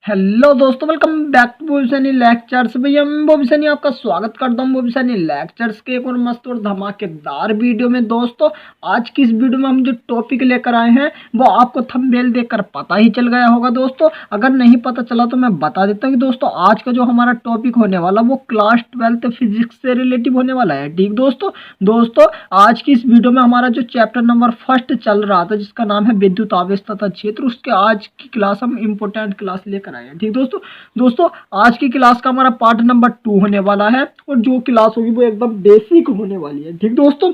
Hello दोस्तों, welcome back to Bobby Saini lectures. भैया मैं बॉबी सैनी आपका स्वागत करता हूँ बॉबी सैनी लेक्चर्स के एक और मस्त और धमाकेदार वीडियो में। दोस्तों आज की इस वीडियो में हम जो टॉपिक लेकर आए हैं वो आपको थंबनेल देखकर पता ही चल गया होगा। दोस्तों अगर नहीं पता चला तो मैं बता देता हूँ कि दोस्तों आज का जो हमारा टॉपिक होने वाला वो क्लास 12 फिजिक्स से रिलेटिव होने वाला है। ठीक दोस्तों आज की इस वीडियो में हमारा जो चैप्टर नंबर फर्स्ट चल रहा था जिसका नाम है विद्युत आवेश तथा क्षेत्र, उसके आज की क्लास हम इम्पोर्टेंट क्लास लेकर आए हैं। ठीक दोस्तों आज की क्लास का हमारा पार्ट नंबर 2 होने वाला है और जो क्लास होगी वो एकदम बेसिक होने वाली है। ठीक दोस्तों,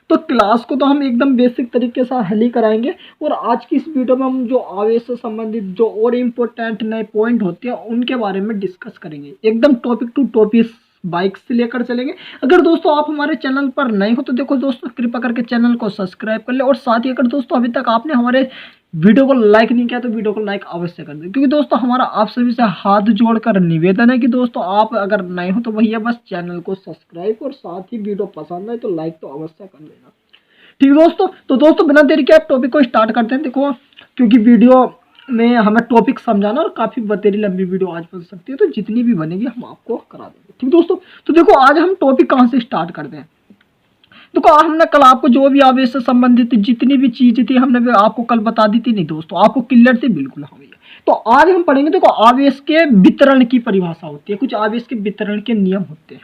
तो क्लास को तो हम एकदम बेसिक तरीके से हल ही कराएंगे और आज की इस वीडियो में हम जो आवेश से संबंधित जो और इम्पोर्टेंट नए पॉइंट होते हैं उनके बारे में डिस्कस करेंगे। एकदम टॉपिक टू टॉपिक बाइक से लेकर चलेंगे। अगर दोस्तों आप हमारे चैनल पर नए हो तो देखो दोस्तों कृपया करके चैनल को सब्सक्राइब कर ले और साथ ही अगर दोस्तों अभी तक आपने हमारे वीडियो को लाइक नहीं किया तो वीडियो को लाइक अवश्य कर दें, क्योंकि दोस्तों हमारा आप सभी से हाथ जोड़कर निवेदन है कि दोस्तों आप अगर नए हो तो भैया बस चैनल को सब्सक्राइब और साथ ही वीडियो पसंद है तो लाइक तो अवश्य कर लेना। ठीक दोस्तों, तो दोस्तों बिना देरी के आप टॉपिक को स्टार्ट करते हैं। देखो क्योंकि वीडियो में हमें टॉपिक समझाना और काफ़ी बतेरी लंबी वीडियो आज बन सकती है, तो जितनी भी बनेगी हम आपको करा देंगे। ठीक दोस्तों, तो देखो आज हम टॉपिक कहाँ से स्टार्ट करते हैं। देखो हमने कल आपको जो भी आवेश से संबंधित जितनी भी चीज़ थी हमने आपको कल बता दी थी। नहीं दोस्तों आपको क्लियर थी बिल्कुल। हाँ भैया, तो आज हम पढ़ेंगे। देखो आवेश के वितरण की परिभाषा होती है, कुछ आवेश के वितरण के नियम होते हैं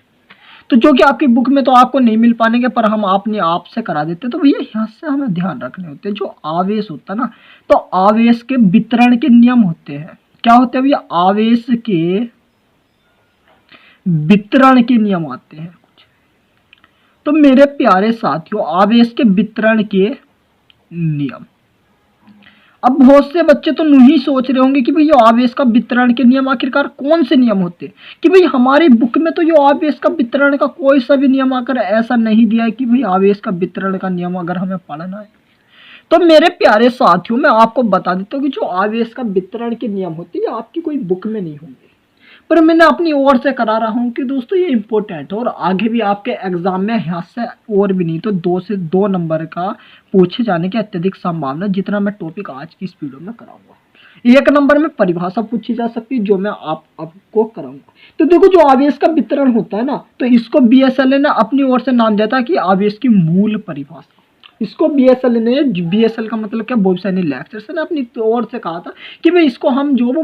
तो जो कि आपकी बुक में तो आपको नहीं मिल पाएंगे पर हम अपने आप से करा देते हैं। तो भैया यहाँ से हमें ध्यान रखने होते हैं। जो आवेश होता है ना, तो आवेश के वितरण के नियम होते हैं। क्या होते हैं भैया? आवेश के वितरण के नियम आते हैं कुछ। तो मेरे प्यारे साथियों आवेश के वितरण के नियम, अब बहुत से बच्चे तो नहीं सोच रहे होंगे कि भाई ये आवेश का वितरण के नियम आखिरकार कौन से नियम होते हैं, कि भाई हमारी बुक में तो ये आवेश का वितरण का कोई सा भी नियम आकर ऐसा नहीं दिया है कि भाई आवेश का वितरण का नियम अगर हमें पढ़ना है। तो मेरे प्यारे साथियों मैं आपको बता देता हूँ कि जो आवेश का वितरण के नियम होते हैं आपकी कोई बुक में नहीं होंगे, पर मैंने अपनी ओर से करा रहा हूँ कि दोस्तों ये इंपॉर्टेंट है और आगे भी आपके एग्जाम में यहाँ से और भी नहीं तो 2 से 2 नंबर का पूछे जाने की अत्यधिक संभावना, जितना मैं टॉपिक आज की इस वीडियो में कराऊंगा। 1 नंबर में परिभाषा पूछी जा सकती है जो मैं आपको कराऊंगा। तो देखो जो आवेश का वितरण होता है ना, तो इसको BSLA ने अपनी ओर से नाम दिया था कि आवेश की मूल परिभाषा। इसको BSL ने, BSL का मतलब क्या, बॉबी सैनी लेक्चर्स ने अपनी ओर से कहा था कि भाई इसको हम जो वो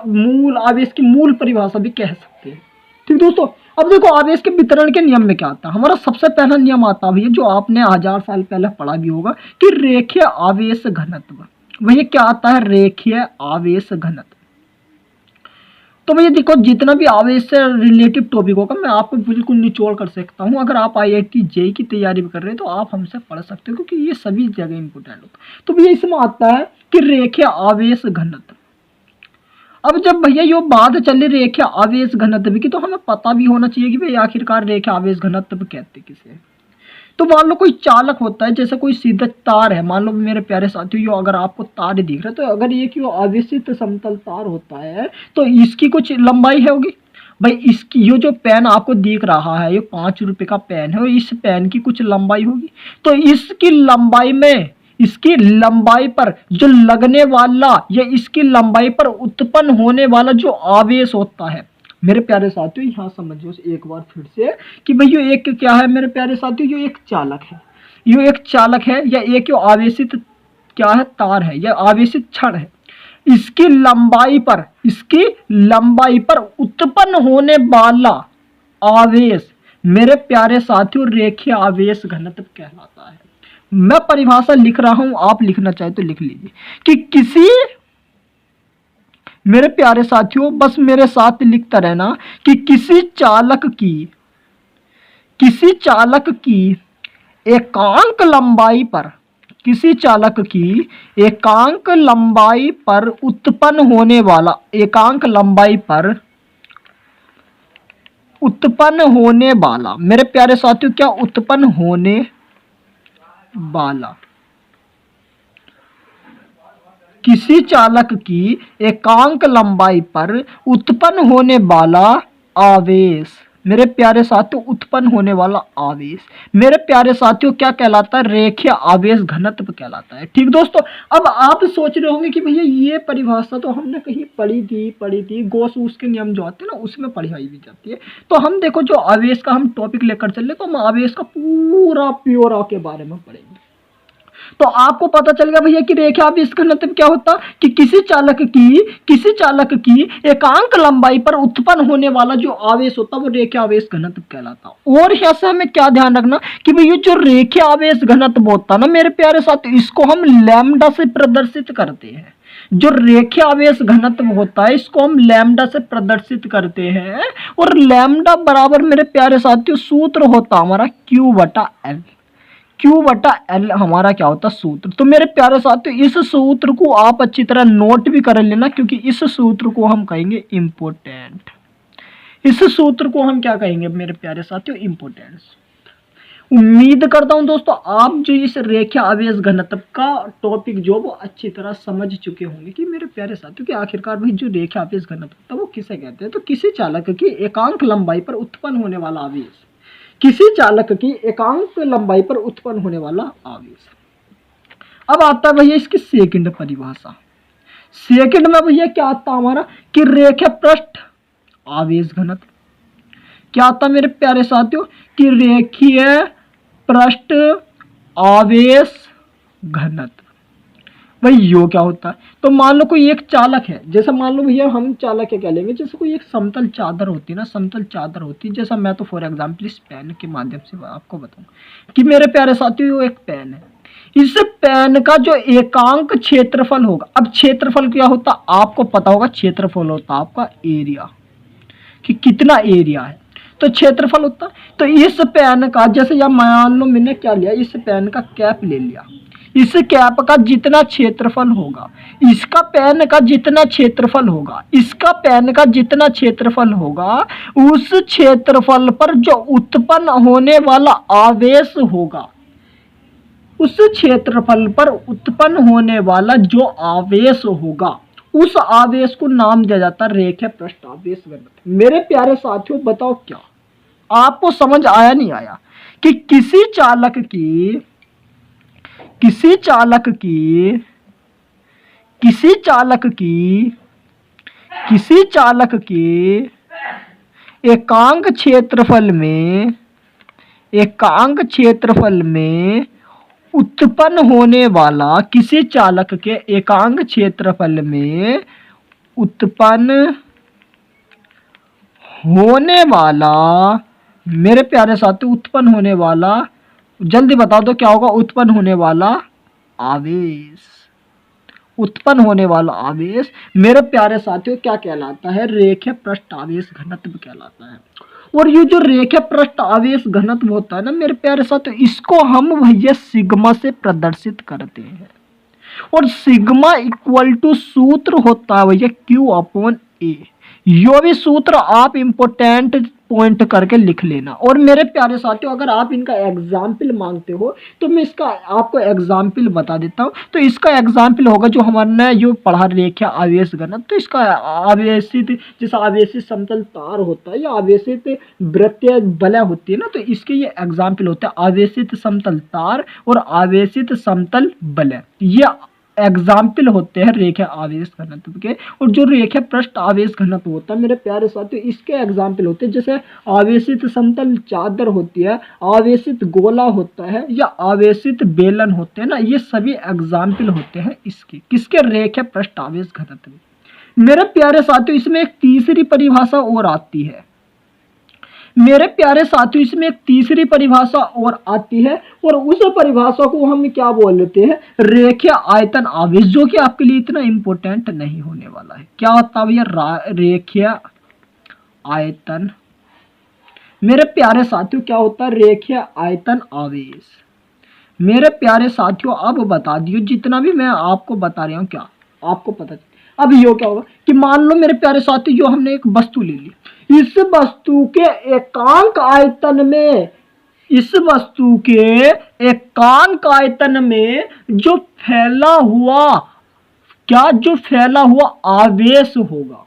मूल आवेश की मूल परिभाषा भी कह सकते हैं। ठीक दोस्तों, अब देखो आवेश के वितरण के नियम में क्या आता है। हमारा सबसे पहला नियम आता है जो आपने 1000 साल पहले पढ़ा भी होगा कि रेखीय आवेश घनत्व। वही क्या आता है? रेखीय आवेश घनत्व। तो भैया देखो जितना भी आवेश से रिलेटिव टॉपिक होगा मैं आपको बिल्कुल निचोड़ कर सकता हूँ। अगर आप IIT JEE की तैयारी कर रहे हैं तो आप हमसे पढ़ सकते हो, क्योंकि ये सभी जगह इंपोर्टेंट होता है। तो भैया इसमें आता है कि रेखीय आवेश घनत्व। अब जब भैया ये बात चली रेखीय आवेश घनत्व की, तो हमें पता भी होना चाहिए कि भाई आखिरकार रेखीय आवेश घनत्व कहते किसे। तो मान लो कोई चालक होता है, जैसे कोई सीधा तार है। मान लो मेरे प्यारे साथियों यो अगर आपको तार दिख रहा है, तो अगर ये क्यों आवेशित समतल तार होता है तो इसकी कुछ लंबाई है होगी। भाई इसकी ये जो पेन आपको दिख रहा है ये 5 रुपए का पेन है और इस पेन की कुछ लंबाई होगी। तो इसकी लंबाई में, इसकी लंबाई पर जो लगने वाला या इसकी लंबाई पर उत्पन्न होने वाला जो आवेश होता है, मेरे प्यारे साथियों यहाँ समझिए एक बार फिर से कि भाई ये एक क्या है मेरे प्यारे साथियों, ये एक चालक है। ये एक चालक है या एक आवेशित क्या है, तार है या आवेशित क्षण है। इसकी लंबाई पर उत्पन्न होने वाला आवेश मेरे प्यारे साथियों रेखीय आवेश घनत्व कहलाता है। मैं परिभाषा लिख रहा हूं, आप लिखना चाहे तो लिख लीजिए कि किसी, मेरे प्यारे साथियों बस मेरे साथ लिखता रहना कि किसी चालक की एकांक लंबाई पर, किसी चालक की एकांक लंबाई पर उत्पन्न होने वाला, एकांक लंबाई पर उत्पन्न होने वाला, मेरे प्यारे साथियों क्या उत्पन्न होने वाला, किसी चालक की एकांक लंबाई पर उत्पन्न होने वाला आवेश मेरे प्यारे साथियों उत्पन्न होने वाला आवेश मेरे प्यारे साथियों क्या कहलाता है? रेखीय आवेश घनत्व कहलाता है। ठीक दोस्तों, अब आप सोच रहे होंगे कि भैया ये परिभाषा तो हमने कहीं पढ़ी थी गॉस के नियम जो आते हैं ना उसमें पढ़ाई भी जाती है। तो हम देखो जो आवेश का हम टॉपिक लेकर चल रहे तो हम आवेश का पूरा प्योरा के बारे में पढ़ेंगे। तो आपको पता चल गया भैया कि रेखीय आवेश घनत्व क्या होता कि किसी चालक की एकांक लंबाई पर उत्पन्न होने वाला जो आवेश होता वो रेखीय आवेश घनत्व कहलाता। और यहाँ से हमें क्या ध्यान रखना कि भैया जो रेखीय आवेश घनत्व होता ना मेरे प्यारे साथ, इसको हम लैम्डा से प्रदर्शित करते हैं। जो रेखीय आवेश घनत्व होता है इसको हम लैम्डा से प्रदर्शित करते हैं। और लैम्डा बराबर मेरे प्यारे साथियों सूत्र होता हमारा Q/L। Q/L हमारा क्या होता सूत्र। तो मेरे प्यारे साथियों इस सूत्र को आप अच्छी तरह नोट भी कर लेना, क्योंकि इस सूत्र को हम कहेंगे इम्पोर्टेंट। इस सूत्र को हम क्या कहेंगे मेरे प्यारे साथियों? इम्पोर्टेंट। उम्मीद करता हूं दोस्तों आप जो इस रेखीय आवेश घनत्व का टॉपिक जो वो अच्छी तरह समझ चुके होंगे कि मेरे प्यारे साथियों कि आखिरकार भाई जो रेखीय आवेश घनत्व होता है वो किसे कहते हैं। तो किसी चालक की एकांक लंबाई पर उत्पन्न होने वाला आवेश, किसी चालक की एकांक लंबाई पर उत्पन्न होने वाला आवेश। अब आता है भैया इसकी सेकंड परिभाषा। सेकंड में भैया क्या आता हमारा कि रेखीय पृष्ठ आवेश घनत्व। क्या आता मेरे प्यारे साथियों कि रेखीय पृष्ठ आवेश घनत्व। भाई यो क्या होता है? तो मान लो कोई एक चालक है, जैसा मान लो भैया हम चालक क्या लेंगे, जैसे कोई एक समतल चादर होती है ना, समतल चादर होती है। जैसा मैं तो फॉर एग्जांपल इस पेन के माध्यम से आपको बताऊं कि मेरे प्यारे साथियों एक पेन है। इस पेन का जो एकांक क्षेत्रफल होगा, अब क्षेत्रफल क्या होता आपको पता होगा, क्षेत्रफल होता आपका एरिया कि कितना एरिया है, तो क्षेत्रफल होता। तो इस पेन का जैसे या मान लो मैंने क्या लिया, इस पेन का कैप ले लिया, इस कैप का जितना क्षेत्रफल होगा, इसका पेन का जितना क्षेत्रफल होगा, इसका पेन का जितना क्षेत्रफल होगा, उस क्षेत्रफल पर जो उत्पन्न होने वाला आवेश होगा, उस क्षेत्रफल पर उत्पन्न होने वाला जो आवेश होगा उस आवेश को नाम दिया जाता है रेखीय पृष्ठ आवेश घनत्व। मेरे प्यारे साथियों बताओ क्या आपको समझ आया नहीं आया कि किसी चालक की एकांक क्षेत्रफल में उत्पन्न होने वाला, किसी चालक के एकांक क्षेत्रफल में उत्पन्न होने वाला, मेरे प्यारे साथियों उत्पन्न होने वाला, जल्दी बता दो क्या होगा? उत्पन्न होने वाला आवेश। उत्पन्न होने वाला आवेश मेरे प्यारे साथियों क्या कहलाता है? रेखीय पृष्ठ आवेश घनत्व कहलाता है। और ये जो रेखीय पृष्ठ आवेश घनत्व होता है ना मेरे प्यारे साथियों, इसको हम भैया सिग्मा से प्रदर्शित करते हैं। और सिग्मा इक्वल टू सूत्र होता है भैया Q/A। यो भी सूत्र आप इंपोर्टेंट पॉइंट करके लिख लेना। और मेरे प्यारे साथियों अगर आप इनका एग्जाम्पल मांगते हो तो मैं इसका आपको एग्जाम्पल बता देता हूँ। तो इसका एग्जाम्पल होगा जो हमारे जो पढ़ा रेखीय आवेश घनत्व, तो इसका आवेशित जैसा आवेशित समतल तार होता है या आवेशित वृत्तीय बलय होती है ना, तो इसके ये एग्जाम्पल होता है आवेशित समतल तार और आवेशित समतल बलय। ये एग्जाम्पल होते हैं रेखीय आवेश घनत्व के। और जो रेखीय पृष्ठ आवेश घनत्व होता है मेरे प्यारे साथियों, इसके एग्जाम्पल होते हैं जैसे आवेशित समतल चादर होती है, आवेशित गोला होता है या आवेशित बेलन होते हैं ना, ये सभी एग्जाम्पल होते हैं इसके किसके? रेखीय पृष्ठ आवेश घनत्व। मेरे प्यारे साथियों इसमें एक तीसरी परिभाषा और आती है। मेरे प्यारे साथियों इसमें एक तीसरी परिभाषा और आती है, और उस परिभाषा को हम क्या बोलते हैं? रेखीय आयतन आवेश, जो कि आपके लिए इतना इंपॉर्टेंट नहीं होने वाला है। क्या होता है भैया? रेखीय आयतन। मेरे प्यारे साथियों क्या होता है? रेखीय आयतन आवेश। मेरे प्यारे साथियों अब बता दियो जितना भी मैं आपको बता रहा हूं क्या आपको पता चल। अब यो क्या होगा कि मान लो मेरे प्यारे साथियों जो हमने एक वस्तु ले ली, इस वस्तु के एकांक आयतन में, इस वस्तु के एकांक आयतन में जो फैला हुआ आवेश होगा,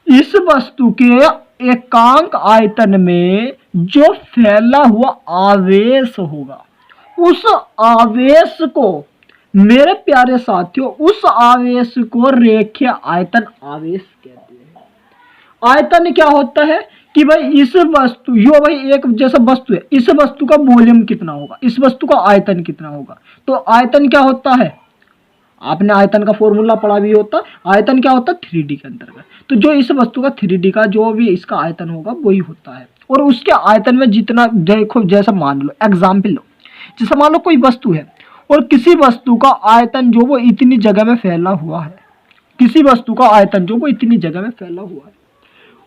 इस वस्तु के एकांक आयतन में जो फैला हुआ आवेश होगा, उस आवेश को मेरे प्यारे साथियों, उस आवेश को रेखीय आयतन आवेश कहते हैं। आयतन क्या होता है कि भाई इस वस्तु, यो भाई एक जैसा वस्तु है, इस वस्तु का वॉल्यूम कितना होगा, इस वस्तु का आयतन कितना होगा। तो आयतन क्या होता है, आपने आयतन का फॉर्मूला पढ़ा भी होता। आयतन क्या होता है 3D के अंतर्गत। तो जो इस वस्तु का 3D का जो भी इसका आयतन होगा वही होता है। और उसके आयतन में जितना, देखो जैसा मान लो एग्जाम्पल लो, जैसे मान लो कोई वस्तु है और किसी वस्तु का आयतन जो वो इतनी जगह में फैला हुआ है, किसी वस्तु का आयतन जो वो इतनी जगह में फैला हुआ है,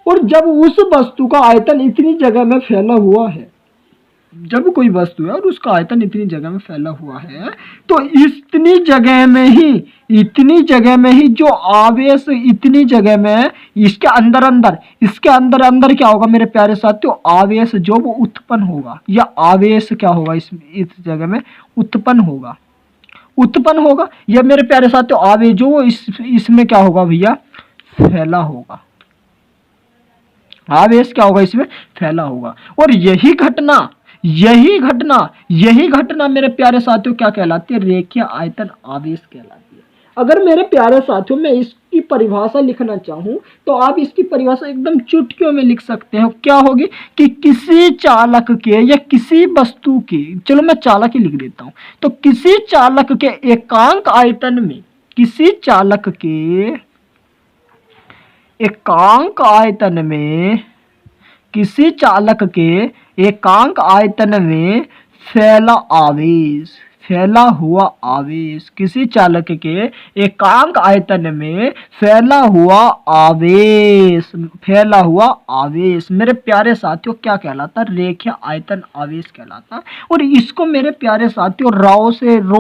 और जब उस वस्तु का आयतन इतनी जगह में फैला हुआ है, जब कोई वस्तु है और उसका आयतन इतनी जगह में फैला हुआ है, तो इतनी जगह में ही जो आवेश इतनी जगह में, इसके अंदर अंदर क्या होगा मेरे प्यारे साथियों, आवेश जो वो उत्पन्न होगा, या आवेश क्या होगा इस जगह में उत्पन्न होगा, या मेरे प्यारे साथियों आवेश जो वो इसमें क्या होगा भैया, फैला होगा। आवेश क्या होगा, इसमें फैला होगा। और यही घटना मेरे प्यारे साथियों क्या कहलाती है, रेखीय आयतन आवेश कहलाती है। अगर मेरे प्यारे साथियों मैं इसकी परिभाषा लिखना चाहूं तो आप इसकी परिभाषा एकदम चुटकियों में लिख सकते हैं। क्या होगी कि किसी चालक के या किसी वस्तु के, चलो मैं चालक ही लिख देता हूं, तो किसी चालक के एकांक आयतन में, किसी चालक के एकांक आयतन में, किसी चालक के एकांक आयतन में फैला हुआ आवेश, किसी चालक के एकांक आयतन में फैला हुआ आवेश मेरे प्यारे साथियों क्या कहलाता है, रेखीय आयतन आवेश कहलाता। और इसको मेरे प्यारे साथियों रो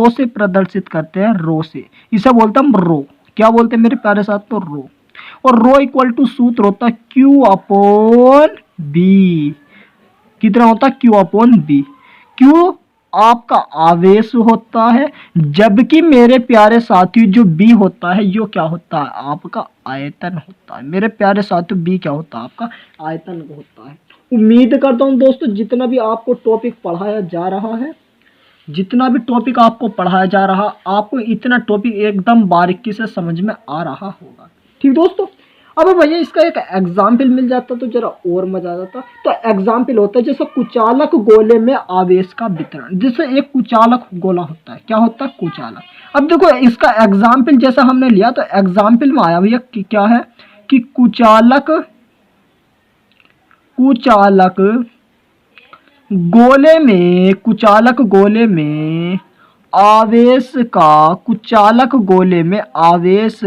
से प्रदर्शित करते हैं, रो से, इसे बोलते हैं रो। क्या बोलते हैं मेरे प्यारे साथियों, रो। और रो इक्वल टू सूत्र होता है Q अपॉन बी। कितना होता है, Q अपॉन बी। Q आपका आवेश होता है, जबकि मेरे प्यारे साथियों जो B होता है यो क्या होता है, आपका आयतन होता है। मेरे प्यारे साथियों B क्या होता है, आपका आयतन होता है। उम्मीद करता हूं दोस्तों जितना भी आपको टॉपिक पढ़ाया जा रहा है, आपको इतना टॉपिक एकदम बारीकी से समझ में आ रहा होगा। ठीक दोस्तों, अब भैया इसका एक एग्जाम्पल मिल जाता तो जरा और मजा आ जाता। तो एग्जाम्पल होता है जैसे कुचालक गोले में आवेश का वितरण। जैसे एक कुचालक गोला होता है, क्या होता है, कुचालक। अब देखो इसका एग्जाम्पल जैसा हमने लिया तो एग्जाम्पल में आया भैया कि क्या है कि कुचालक गोले में आवेश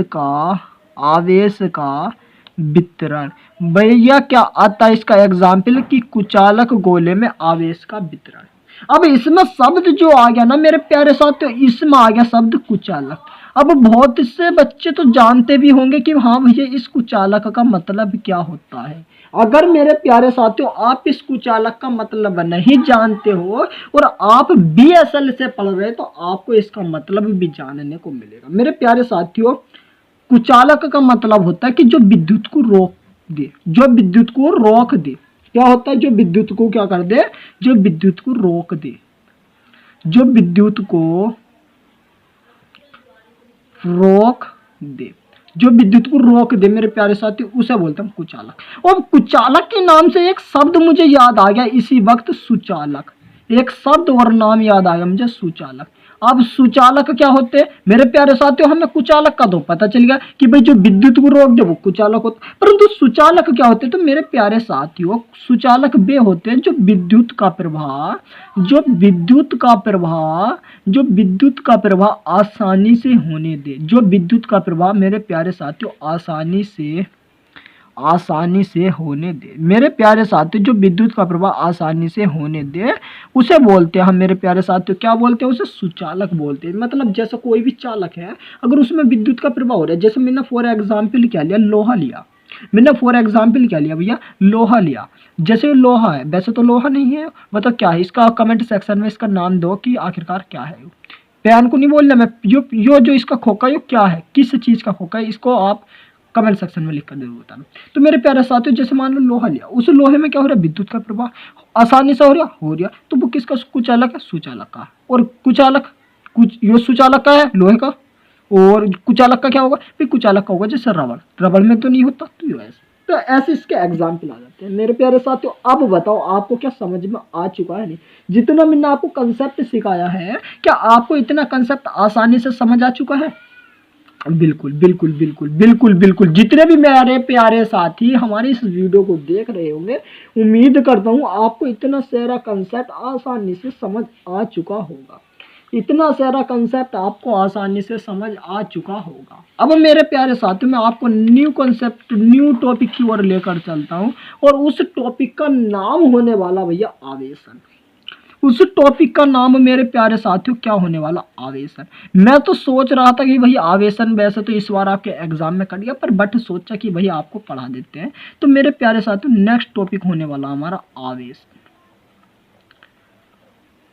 का वितरण। भैया क्या आता है इसका एग्जाम्पल कि कुचालक गोले में आवेश का वितरण। अब इसमें शब्द जो आ गया ना मेरे प्यारे साथियों, इसमें आ गया शब्द कुचालक। अब बहुत से बच्चे तो जानते भी होंगे कि हाँ भैया इस कुचालक का मतलब क्या होता है। अगर मेरे प्यारे साथियों आप इस कुचालक का मतलब नहीं जानते हो और आप BSL से पढ़ रहे तो आपको इसका मतलब भी जानने को मिलेगा। मेरे प्यारे साथियों कुचालक का मतलब होता है कि जो विद्युत को रोक दे, क्या होता है, जो विद्युत को क्या कर दे, जो विद्युत को रोक दे, मेरे प्यारे साथी उसे बोलते हैं कुचालक। और कुचालक के नाम से एक शब्द मुझे याद आ गया इसी वक्त, सुचालक। एक शब्द और नाम याद आ गया मुझे, सुचालक। अब सुचालक क्या होते हैं मेरे प्यारे साथियों, हमें कुचालक का तो पता चल गया कि भाई जो विद्युत को रोक दे वो कुचालक होता है, परंतु सुचालक क्या होते हैं तो मेरे प्यारे साथियों सुचालक वे होते हैं जो विद्युत का प्रवाह आसानी से होने दे, जो विद्युत का प्रवाह मेरे प्यारे साथियों आसानी से होने दे। मेरे प्यारे साथियों जो विद्युत का प्रवाह आसानी से होने दे उसे बोलते हैं हम मेरे प्यारे साथियों, क्या बोलते हैं, उसे सुचालक बोलते हैं। मतलब जैसा कोई भी चालक है अगर उसमें विद्युत का प्रवाह हो रहा है, जैसे मैंने फॉर एग्जाम्पल क्या लिया, लोहा लिया। जैसे लोहा है, वैसे तो लोहा नहीं है, मतलब क्या है, इसका कमेंट सेक्शन में इसका नाम दो कि आखिरकार क्या है। पैन को नहीं बोलना मैं, यो जो इसका खोखा यो क्या है, किस चीज का खोखा है, इसको आप कमेंट सेक्शन में लिख कर जरूर बताना। तो मेरे प्यारे साथियों, जैसे मान लो लोहा लिया, उस लोहे में क्या हो रहा है, विद्युत का प्रवाह आसानी से हो रहा। तो वो किसका कुचालक है, सुचालक का। और कुचालक ये सुचालक का है, लोहे का। और कुचालक का क्या होगा, फिर कुचालक का होगा जैसे रबड़ में तो नहीं होता। तो ऐसे इसके एग्जाम्पल आ जाते हैं। मेरे प्यारे साथियों, अब बताओ आपको क्या समझ में आ चुका है? नहीं, जितना मैंने आपको कंसेप्ट सिखाया है, क्या आपको इतना कंसेप्ट आसानी से समझ आ चुका है? बिल्कुल बिल्कुल बिल्कुल बिल्कुल बिल्कुल। जितने भी मेरे प्यारे साथी हमारे इस वीडियो को देख रहे होंगे, उम्मीद करता हूँ आपको इतना सारा कंसेप्ट आसानी से समझ आ चुका होगा। इतना सारा कंसेप्ट आपको आसानी से समझ आ चुका होगा। अब मेरे प्यारे साथियों, मैं आपको न्यू कंसेप्ट, न्यू टॉपिक की ओर लेकर चलता हूँ, और उस टॉपिक का नाम होने वाला भैया आवेशन। उस टॉपिक का नाम मेरे प्यारे साथियों क्या होने वाला, आवेशन। मैं तो सोच रहा था कि भाई आवेशन वैसे तो इस बार आपके एग्जाम में कट गया, पर बट सोचा कि भाई आपको पढ़ा देते हैं। तो मेरे प्यारे साथियों, नेक्स्ट टॉपिक होने वाला हमारा आवेशन।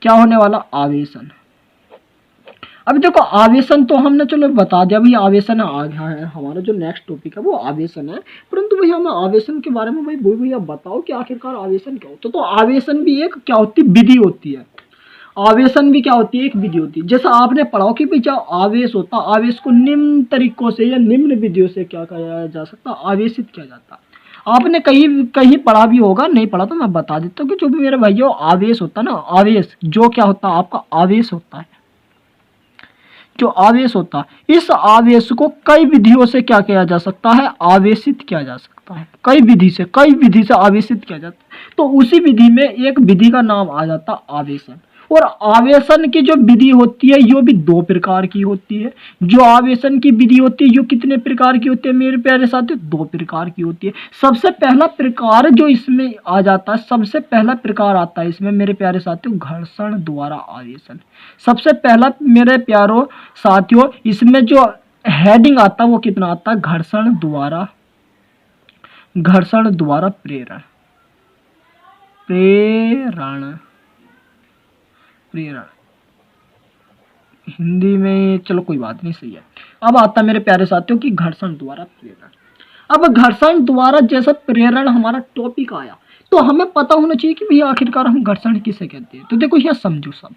क्या होने वाला, आवेशन। अब देखो, आवेशन तो हमने चलो बता दिया भाई, आवेशन आ गया है। हमारा जो नेक्स्ट टॉपिक है वो आवेशन है। परंतु भैया हमें आवेशन के बारे में भाई भैया बताओ कि आखिरकार आवेशन क्या होता है। तो आवेशन भी एक क्या होती है, विधि होती है। आवेशन भी क्या होती है, एक विधि होती है। जैसा आपने पढ़ा कि भाई जब आवेश होता, आवेश को निम्न तरीकों से या निम्न विधियों से क्या किया जा सकता, आवेशित किया जाता। आपने कहीं कहीं पढ़ा भी होगा, नहीं पढ़ा तो मैं बता देता हूँ कि जो भी मेरे भैया आवेश होता है ना, आवेश जो क्या होता है, आपका आवेश होता है। जो आवेश होता है, इस आवेश को कई विधियों से क्या किया जा सकता है, आवेशित किया जा सकता है। कई विधि से आवेशित किया जाता है। तो उसी विधि में एक विधि का नाम आ जाता है आवेशन। और आवेशन की जो विधि होती है, यो भी दो प्रकार की होती है। जो आवेशन की विधि होती है, यो कितने प्रकार की होती है मेरे प्यारे साथियों, दो प्रकार की होती है। सबसे पहला प्रकार जो इसमें आ जाता है, सबसे पहला प्रकार आता है इसमें मेरे प्यारे साथियों, घर्षण द्वारा आवेशन। सबसे पहला मेरे प्यारों साथियों, इसमें जो हेडिंग आता है वो कितना आता है, घर्षण द्वारा प्रेरण। हिंदी में चलो कोई बात नहीं, सही है। अब आता मेरे प्यारे साथियों की घर्षण द्वारा प्रेरण। अब घर्षण द्वारा जैसा प्रेरण हमारा टॉपिक आया, तो हमें पता होना चाहिए कि भैया आखिरकार हम घर्षण किसे कहते हैं। तो देखो यहाँ समझो सब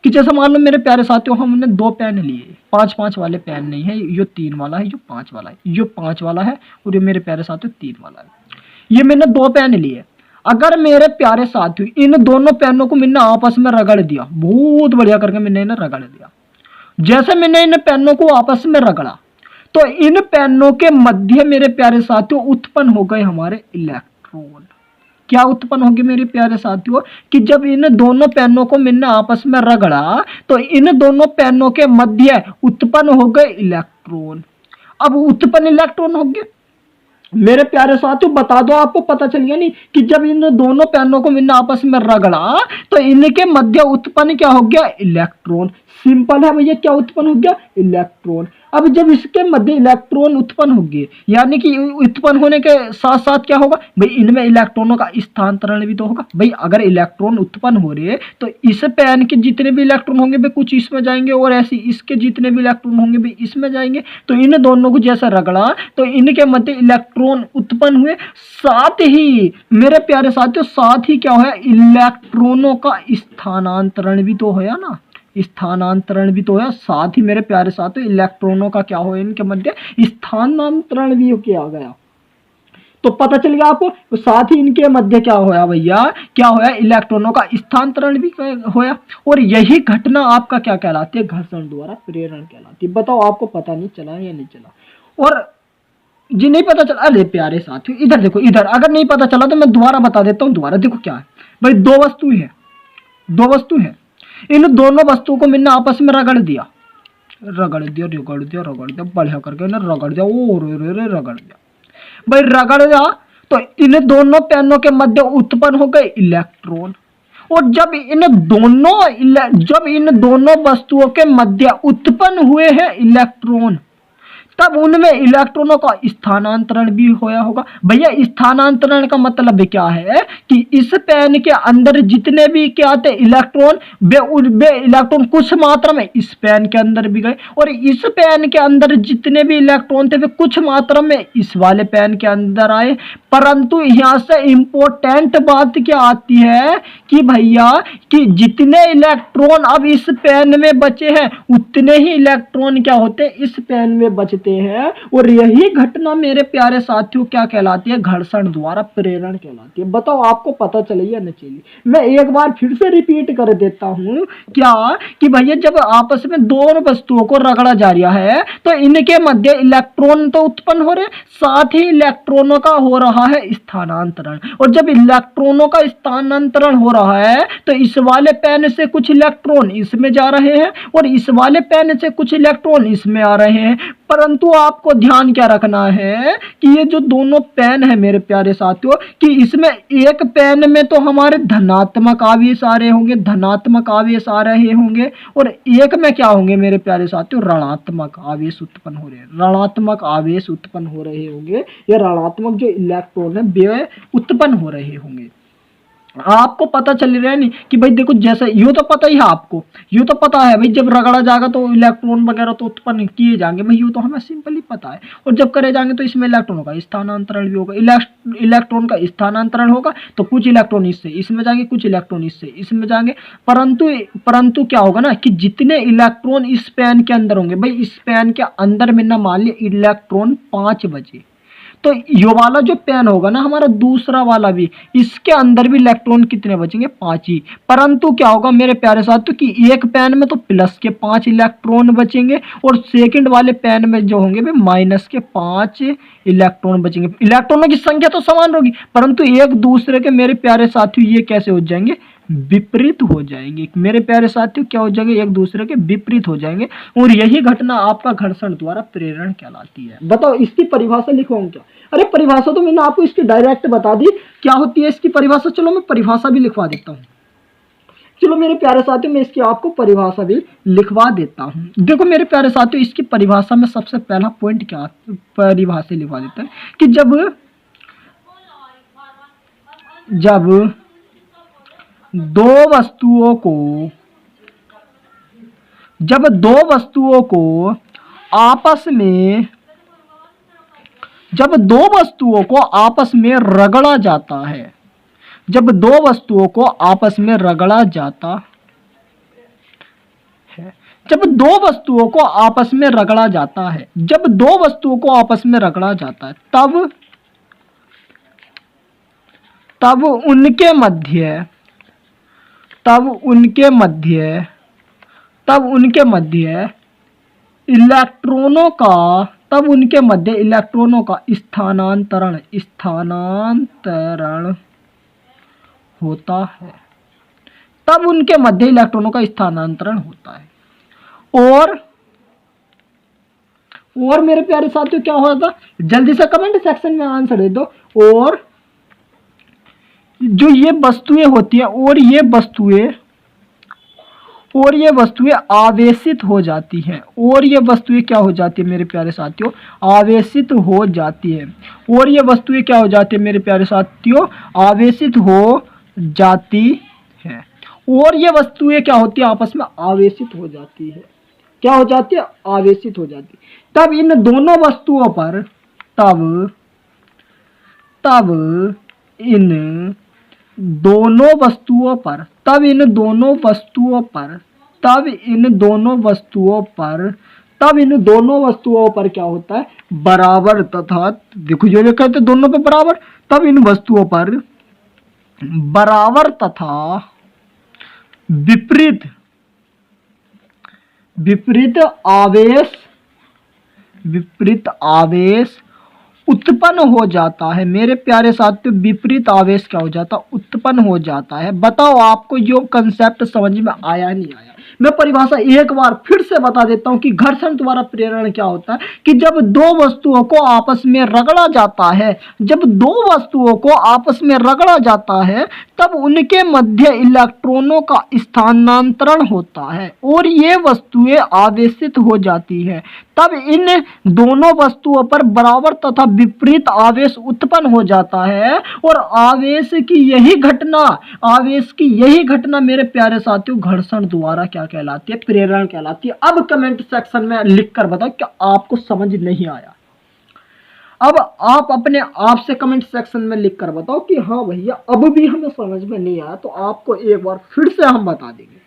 कि जैसे मान लो मेरे प्यारे साथियों, हमने दो पेन लिए, 5-5 वाले पेन नहीं है, यो 3 वाला है, यो 5 वाला है, यो 5 वाला है, और ये मेरे प्यारे साथियों 3 वाला है। ये मैंने दो पेन लिए। अगर मेरे प्यारे साथियों इन दोनों पेनों को मैंने आपस में रगड़ दिया, बहुत बढ़िया करके मैंने इन्हें रगड़ दिया। जैसे मैंने इन पेनों को आपस में रगड़ा, तो इन पेनों के मध्य मेरे प्यारे साथियों उत्पन्न हो गए हमारे इलेक्ट्रॉन। क्या उत्पन्न होगी मेरे प्यारे साथियों, कि जब इन दोनों पेनों को मैंने आपस में रगड़ा, तो इन दोनों पेनों के मध्य उत्पन्न हो गए इलेक्ट्रॉन। अब उत्पन्न इलेक्ट्रॉन हो गए मेरे प्यारे साथियों, बता दो, आपको पता चल गया नहीं कि जब इन दोनों पेनों को मैंने आपस में रगड़ा, तो इनके मध्य उत्पन्न क्या हो गया, इलेक्ट्रॉन। सिंपल है भैया, क्या उत्पन्न हो गया, इलेक्ट्रॉन। अब जब इसके मध्य इलेक्ट्रॉन उत्पन्न हो गए, यानी कि उत्पन्न होने के साथ साथ क्या होगा भाई, इनमें इलेक्ट्रॉनों का स्थानांतरण भी तो होगा। भाई अगर इलेक्ट्रॉन उत्पन्न हो रहे हैं, तो इस पेन के जितने भी इलेक्ट्रॉन होंगे वे कुछ इसमें जाएंगे, और ऐसे इसके जितने भी इलेक्ट्रॉन होंगे वे इसमें जाएंगे। तो इन दोनों को जैसा रगड़ा, तो इनके मध्य इलेक्ट्रॉन उत्पन्न हुए। साथ ही मेरे प्यारे साथियों, साथ ही क्या हुआ, इलेक्ट्रॉनों का स्थानांतरण भी तो होया ना, स्थानांतरण भी तो है। साथ ही मेरे प्यारे साथियों, इलेक्ट्रॉनों का क्या हो, इनके मध्य स्थानांतरण भी किया गया। तो पता चल गया आपको। तो साथ ही इनके मध्य क्या होया भैया, क्या होया, इलेक्ट्रॉनों का स्थानांतरण भी होया। और यही घटना आपका क्या कहलाती है, घर्षण द्वारा प्रेरण कहलाती है। बताओ आपको पता नहीं चला या नहीं चला। और जी नहीं पता चला, अरे प्यारे साथियों इधर देखो, इधर अगर नहीं पता चला तो मैं दोबारा बता देता हूँ। दोबारा देखो क्या है भाई, दो वस्तु है, इन दोनों वस्तुओं को मैंने आपस में रगड़ दिया, बढ़िया करके रगड़ दिया, ओ रे रगड़ दिया भाई, रगड़ दिया। तो इन दोनों पेनों के मध्य उत्पन्न हो गए इलेक्ट्रॉन। और जब इन दोनों वस्तुओं के मध्य उत्पन्न हुए हैं इलेक्ट्रॉन, तब उनमें इलेक्ट्रॉनों का स्थानांतरण भी होया होगा। भैया स्थानांतरण का मतलब क्या है कि इस पेन के अंदर जितने भी क्या थे इलेक्ट्रॉन, वे इलेक्ट्रॉन कुछ मात्रा में इस पेन के अंदर भी गए, और इस पेन के अंदर जितने भी इलेक्ट्रॉन थे वे कुछ मात्रा में इस वाले पेन के अंदर आए। परंतु यहां से इंपॉर्टेंट बात क्या आती है कि भैया कि जितने इलेक्ट्रॉन अब इस पेन में बचे हैं उतने ही इलेक्ट्रॉन क्या होते हैं इस पेन में बचते हैं। और यही घटना मेरे प्यारे साथियों क्या कहलाती है, घर्षण द्वारा प्रेरण कहलाती है। बताओ आपको पता चले या न चले। मैं एक बार फिर से रिपीट कर देता हूं क्या कि भैया जब आपस में दोनों वस्तुओं को रगड़ा जा रहा है तो इनके मध्य इलेक्ट्रॉन तो उत्पन्न हो रहे, साथ ही इलेक्ट्रॉनों का हो रहा है स्थानांतरण। और जब इलेक्ट्रॉनों का स्थानांतरण हो रहा है तो इस वाले पेन से कुछ इलेक्ट्रॉन इसमें जा रहे हैं और इस वाले पेन से कुछ इलेक्ट्रॉन इसमें आ रहे हैं। परंतु आपको ध्यान क्या रखना है कि ये जो दोनों पेन है मेरे प्यारे साथियों कि इसमें एक पेन में तो हमारे धनात्मक आवेश आ रहे होंगे, धनात्मक आवेश आ रहे होंगे, और एक में क्या होंगे मेरे प्यारे साथियों ऋणात्मक आवेश उत्पन्न हो रहे हैं, ऋणात्मक आवेश उत्पन्न हो रहे होंगे, या ऋणात्मक जो इलेक्ट्रॉन है वे उत्पन्न हो रहे होंगे। आपको पता चल रहा है नहीं कि भाई देखो जैसे यूं तो पता ही है आपको, यूं तो पता है भाई जब रगड़ा जाएगा तो इलेक्ट्रॉन वगैरह तो उत्पन्न किए जाएंगे भाई, यूं तो हमें सिंपली पता है। और जब करे जाएंगे तो इसमें इलेक्ट्रॉनों का स्थानांतरण भी होगा, इलेक्ट्रॉन का स्थानांतरण होगा तो कुछ इलेक्ट्रॉन इससे इसमें जाएंगे, कुछ इलेक्ट्रॉन इससे इसमें जाएंगे। परंतु क्या होगा ना कि जितने इलेक्ट्रॉन इस पेन के अंदर होंगे, भाई इस पेन के अंदर में ना मान लिया इलेक्ट्रॉन 5 बचे, तो ये वाला जो पेन होगा ना हमारा दूसरा वाला भी, इसके अंदर भी इलेक्ट्रॉन कितने बचेंगे 5 ही। परंतु क्या होगा मेरे प्यारे साथियों कि एक पेन में तो प्लस के 5 इलेक्ट्रॉन बचेंगे और सेकंड वाले पेन में जो होंगे वे माइनस के 5 इलेक्ट्रॉन बचेंगे। इलेक्ट्रॉनों की संख्या तो समान होगी परंतु एक दूसरे के मेरे प्यारे साथियों ये कैसे हो जाएंगे, विपरीत हो जाएंगे। मेरे प्यारे साथियों क्या हो जाएंगे, एक दूसरे के विपरीत हो जाएंगे। और यही घटना आपका घर्षण द्वारा प्रेरण कहलाती है। बताओ इसकी परिभाषा लिखवाऊं क्या? अरे परिभाषा तो मैंने आपको इसकी डायरेक्ट बता दी क्या होती है इसकी परिभाषा। चलो मैं परिभाषा भी लिखवा देता हूं। चलो मेरे प्यारे साथियों मैं इसकी आपको परिभाषा भी लिखवा देता हूं। देखो मेरे प्यारे साथियों इसकी परिभाषा में सबसे पहला पॉइंट क्या परिभाषा लिखवा देता है कि जब दो वस्तुओं को आपस में रगड़ा जाता है, जब दो वस्तुओं को आपस में रगड़ा जाता है, जब दो वस्तुओं को आपस में रगड़ा जाता है, जब दो वस्तुओं को आपस में रगड़ा जाता है तब उनके मध्य इलेक्ट्रॉनों का स्थानांतरण होता है, तब उनके मध्य इलेक्ट्रॉनों का स्थानांतरण होता है। और मेरे प्यारे साथियों क्या होता है, जल्दी से कमेंट सेक्शन में आंसर दे दो। और जो ये वस्तुएं होती हैं और ये वस्तुएं आवेशित हो जाती हैं, और ये वस्तुएं क्या हो जाती है मेरे प्यारे साथियों, आवेशित हो जाती है। और ये वस्तुएं क्या हो जाती है मेरे प्यारे साथियों, आवेशित हो जाती है। और ये वस्तुएं क्या होती है आपस में आवेशित हो जाती है, क्या हो जाती है, आवेशित हो जाती है। तब इन दोनों वस्तुओं पर इन दोनों वस्तुओं पर क्या होता है, बराबर तथा देखो जो लिखा है दोनों पे बराबर, तब इन वस्तुओं पर बराबर तथा विपरीत आवेश उत्पन्न हो जाता है। मेरे प्यारे साथियों विपरीत आवेश क्या हो जाता है, उत्पन्न हो जाता है। बताओ आपको यो कंसेप्ट समझ में आया नहीं आया? मैं परिभाषा एक बार फिर से बता देता हूं कि घर्षण द्वारा प्रेरण क्या होता है कि जब दो वस्तुओं को आपस में रगड़ा जाता है, तब उनके मध्य इलेक्ट्रॉनों का स्थानांतरण होता है और ये वस्तुएं आवेशित हो जाती है। तब इन दोनों वस्तुओं पर बराबर तथा विपरीत आवेश उत्पन्न हो जाता है और आवेश की यही घटना मेरे प्यारे साथियों घर्षण द्वारा क्या कहलाती है, प्रेरण कहलाती है। अब कमेंट सेक्शन में लिखकर बताओ क्या आपको समझ नहीं आया। अब आप अपने आप से कमेंट सेक्शन में लिखकर बताओ कि हाँ भैया अब भी हमें समझ में नहीं आया, तो आपको एक बार फिर से हम बता देंगे।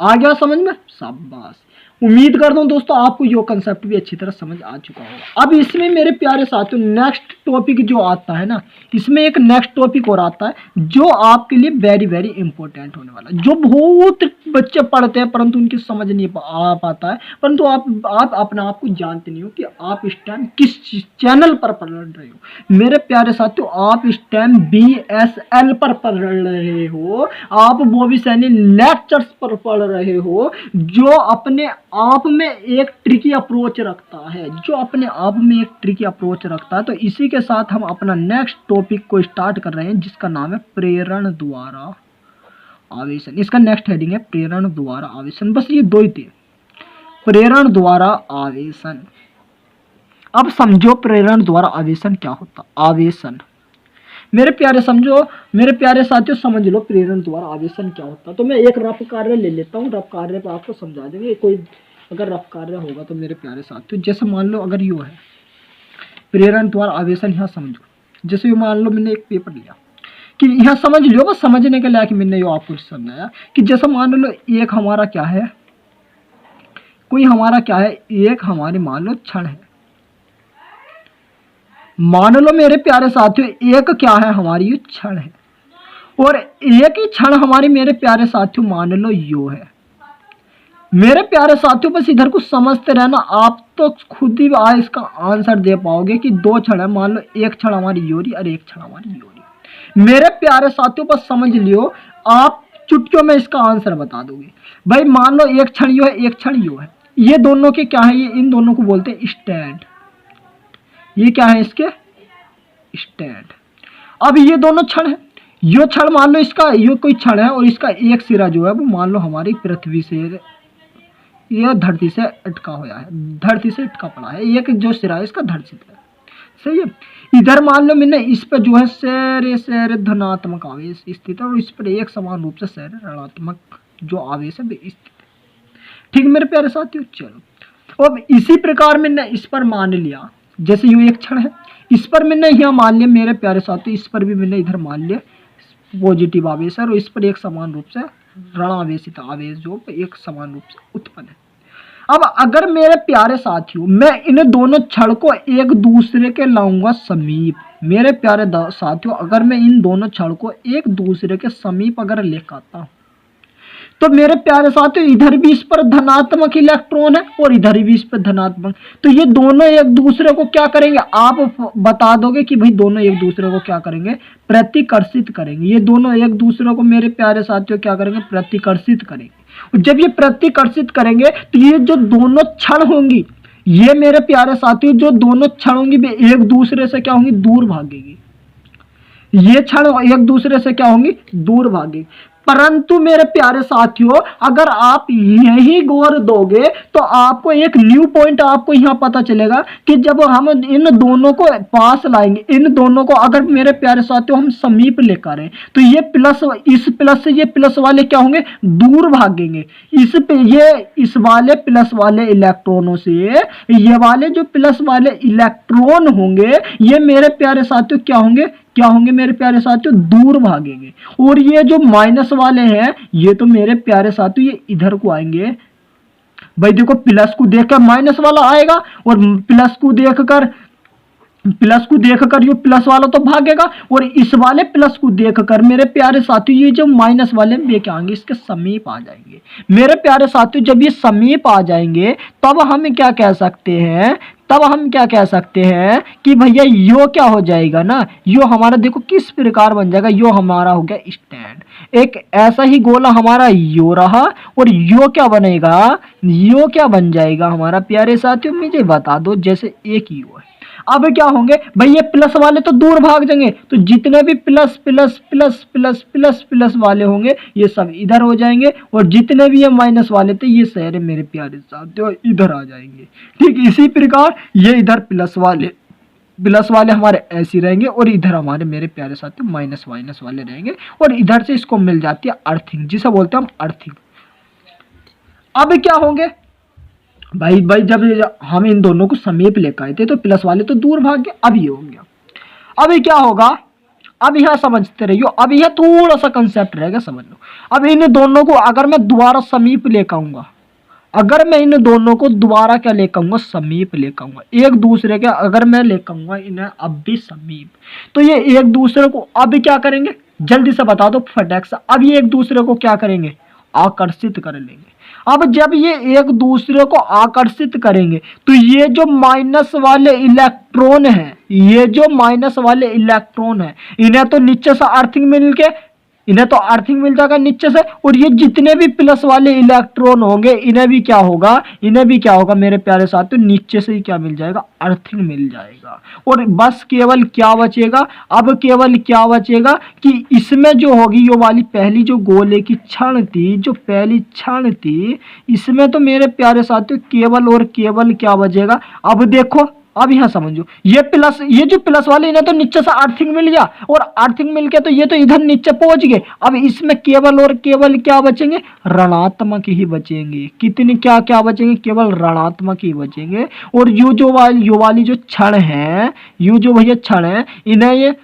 आ गया समझ में? शाबाश। उम्मीद करता हूं दोस्तों आपको ये कंसेप्ट भी अच्छी तरह समझ आ चुका होगा। अब इसमें मेरे प्यारे साथियों नेक्स्ट टॉपिक जो आता है ना, इसमें एक नेक्स्ट टॉपिक और आता है जो आपके लिए वेरी वेरी इंपॉर्टेंट होने वाला है, जो बहुत बच्चे पढ़ते हैं परंतु उनकी समझ नहीं आ पाता है, परंतु आप अपने आप को जानते नहीं हो कि आप इस टाइम किस चैनल पर पढ़ रहे हो। मेरे प्यारे साथियों आप इस टाइम BSL पर पढ़ रहे हो, आप बॉबी सैनी लेक्चर्स पर पढ़ रहे हो, जो अपने आप में एक ट्रिकी अप्रोच रखता है, तो इसी के साथ हम अपना नेक्स्ट टॉपिक को स्टार्ट कर रहे हैं जिसका नाम है प्रेरण द्वारा आवेशन। इसका नेक्स्ट हेडिंग है प्रेरण द्वारा आवेशन। बस ये दो ही थे, प्रेरण द्वारा आवेशन। अब समझो प्रेरण द्वारा आवेशन क्या होता। आवेशन मेरे प्यारे साथियों समझ लो प्रेरण द्वारा आवेशन क्या होता। तो मैं एक रफ कार्य ले लेता हूँ, रफ कार्य पे आपको समझा देंगे। कोई अगर रफ कार्य होगा तो मेरे प्यारे साथियों, जैसे मान लो अगर यो है प्रेरण द्वारा आवेशन, यहाँ समझो। जैसे मान लो मैंने एक पेपर लिया कि यहाँ समझ लो, बस समझने के लिए कि मैंने यो आपको समझाया कि जैसे मान लो एक हमारा क्या है, एक हमारी मान लो क्षण है। मान लो मेरे प्यारे साथियों एक क्या है हमारी ये क्षण है, और एक ही क्षण हमारी मेरे प्यारे साथियों मान लो यो है। मेरे प्यारे साथियों बस इधर को समझते रहना, आप तो खुद ही इसका आंसर दे पाओगे कि दो क्षण है। मान लो एक क्षण हमारी योरी और एक क्षण हमारी योरी। मेरे प्यारे साथियों बस समझ लियो, आप चुटकियों में इसका आंसर बता दोगे। भाई मान लो एक क्षण यो है, एक क्षण यो है, ये दोनों के क्या है, ये इन दोनों को बोलते हैं स्टैंड। ये क्या है इसके स्टैंड। अब ये दोनों क्षण है, यो क्षण मान लो इसका ये कोई क्षण है और इसका एक सिरा जो है वो मान लो हमारी पृथ्वी से यह धरती से अटका हुआ है, धरती से अटका पड़ा है। एक जो सिरा है इसका धरती पे, सही है। इधर मान लो मैंने इस पर जो है सैर धनात्मक आवेश स्थित है और इस पर एक समान रूप से सैर ऋणात्मक जो आवेश है स्थित है। ठीक मेरे प्यारे साथियों, चलो अब इसी प्रकार मैंने इस पर मान लिया, जैसे यूं एक क्षण है, इस पर मैंने यहाँ मान लिया मेरे प्यारे साथियों, इस पर भी मैंने इधर मान लिया पॉजिटिव आवेश है और इस पर एक समान रूप से ऋणावेशित आवेश जो एक समान रूप से उत्पन्न है। अब अगर मेरे प्यारे साथियों मैं इन दोनों क्षण को एक दूसरे के लाऊंगा समीप, मेरे प्यारे साथियों अगर मैं इन दोनों क्षण को एक दूसरे के समीप अगर लेकर आता हूं, तो मेरे प्यारे साथियों इधर भी इस पर धनात्मक इलेक्ट्रॉन है और इधर भी इस पर धनात्मक, तो ये दोनों एक दूसरे को क्या करेंगे, आप बता दोगे कि भाई दोनों एक दूसरे को क्या करेंगे, प्रतिकर्षित करेंगे। ये दोनों एक दूसरे को मेरे प्यारे साथियों क्या करेंगे, प्रतिकर्षित करेंगे। जब ये प्रतिकर्षित करेंगे तो ये जो दोनों क्षण होंगी, ये मेरे प्यारे साथियों जो दोनों क्षण होंगी वे एक दूसरे से क्या होंगी, दूर भागेगी। ये क्षण एक दूसरे से क्या होंगी, दूर भागेगी। परंतु मेरे प्यारे साथियों अगर आप यही गौर दोगे तो आपको एक न्यू पॉइंट आपको यहाँ पता चलेगा कि जब हम इन दोनों को पास लाएंगे, इन दोनों को अगर मेरे प्यारे साथियों हम समीप लेकर आए तो ये प्लस, इस प्लस से ये प्लस वाले क्या होंगे, दूर भागेंगे। इस वाले प्लस वाले इलेक्ट्रॉनों से ये वाले जो प्लस वाले इलेक्ट्रॉन होंगे ये मेरे प्यारे साथियों क्या होंगे मेरे प्यारे साथियों, दूर भागेंगे। और ये जो माइनस वाले हैं ये तो मेरे प्यारे साथियों ये इधर को आएंगे। भाई देखो प्लस को देखकर माइनस वाला आएगा और प्लस को देखकर ये प्लस वाला तो भागेगा, और इस वाले प्लस को देखकर मेरे प्यारे साथियों ये जो माइनस वाले वे क्या आएंगे, इसके समीप आ जाएंगे। मेरे प्यारे साथियों जब ये समीप आ जाएंगे तब हम क्या कह सकते हैं कि भैया यो क्या हो जाएगा ना, यो हमारा देखो किस प्रकार बन जाएगा, यो हमारा हो गया स्टैंड। एक ऐसा ही गोला हमारा यो रहा और यो क्या बनेगा, यो क्या बन जाएगा हमारा प्यारे साथियों, मुझे बता दो, जैसे एक यो है अब क्या होंगे भाई, ये प्लस वाले तो दूर भाग जाएंगे, तो जितने भी plus plus plus plus plus plus वाले होंगे ये सब इधर हो जाएंगे, और जितने भी ये माइनस वाले थे ये सारे मेरे प्यारे साथियों इधर आ जाएंगे। ठीक इसी प्रकार ये इधर प्लस वाले हमारे ऐसे रहेंगे, और इधर हमारे मेरे प्यारे साथियों माइनस माइनस वाले रहेंगे, और इधर से इसको मिल जाती है अर्थिंग, जिसे बोलते हैं हम अर्थिंग। अब क्या होंगे भाई, जब हम इन दोनों को समीप लेकर आए थे तो प्लस वाले तो दूर भाग गए, अब ये हो गया। अभी क्या होगा, अब यह समझते रहियो, अब यह थोड़ा सा कंसेप्ट रहेगा, समझ लो। अब इन दोनों को अगर मैं दोबारा समीप लेकर आऊंगा, अगर मैं इन दोनों को दोबारा क्या लेकर आऊंगा, समीप लेकर आऊंगा एक दूसरे के, अगर मैं लेकर आऊंगा इन्हें अब भी समीप, तो ये एक दूसरे को अब क्या करेंगे, जल्दी से बता दो फटाक से। अब ये एक दूसरे को क्या करेंगे, आकर्षित कर लेंगे। अब जब ये एक दूसरे को आकर्षित करेंगे तो ये जो माइनस वाले इलेक्ट्रॉन है, ये जो माइनस वाले इलेक्ट्रॉन है, इन्हें तो नीचे से अर्थिंग मिलके, इन्हें तो अर्थिंग मिल जाएगा नीचे से, और ये जितने भी प्लस वाले इलेक्ट्रॉन होंगे इन्हें भी क्या होगा, मेरे प्यारे साथियों नीचे से ही क्या मिल जाएगा, अर्थिंग मिल जाएगा। और बस केवल क्या बचेगा, अब केवल क्या बचेगा कि इसमें जो होगी ये वाली पहली जो गोले की क्षण थी, जो पहली क्षण थी, इसमें तो मेरे प्यारे साथियों केवल और केवल क्या बचेगा। अब देखो, अब यहां समझो, ये जो प्लस वाले इन्हें तो नीचे से अर्थिंग मिल गया, और अर्थिंग मिलके तो ये तो इधर नीचे पहुंच गए। अब इसमें केवल और केवल क्या बचेंगे, ऋणात्मक ही बचेंगे। कितने क्या क्या बचेंगे, केवल ऋणात्मक ही बचेंगे। और यो वाली जो क्षण है, यो जो भैया क्षण है, इन्हें ये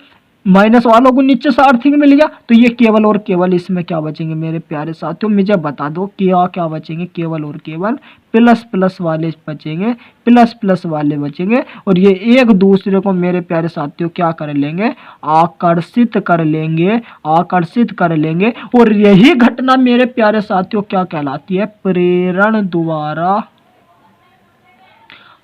माइनस वालों को नीचे से अर्थिंग मिल गया, तो ये केवल और केवल इसमें क्या बचेंगे मेरे प्यारे साथियों, मुझे बता दो क्या क्या बचेंगे, केवल और केवल प्लस प्लस वाले बचेंगे, प्लस प्लस वाले बचेंगे। और ये एक दूसरे को मेरे प्यारे साथियों क्या कर लेंगे, आकर्षित कर लेंगे, आकर्षित कर लेंगे। और यही घटना मेरे प्यारे साथियों क्या कहलाती है, प्रेरण द्वारा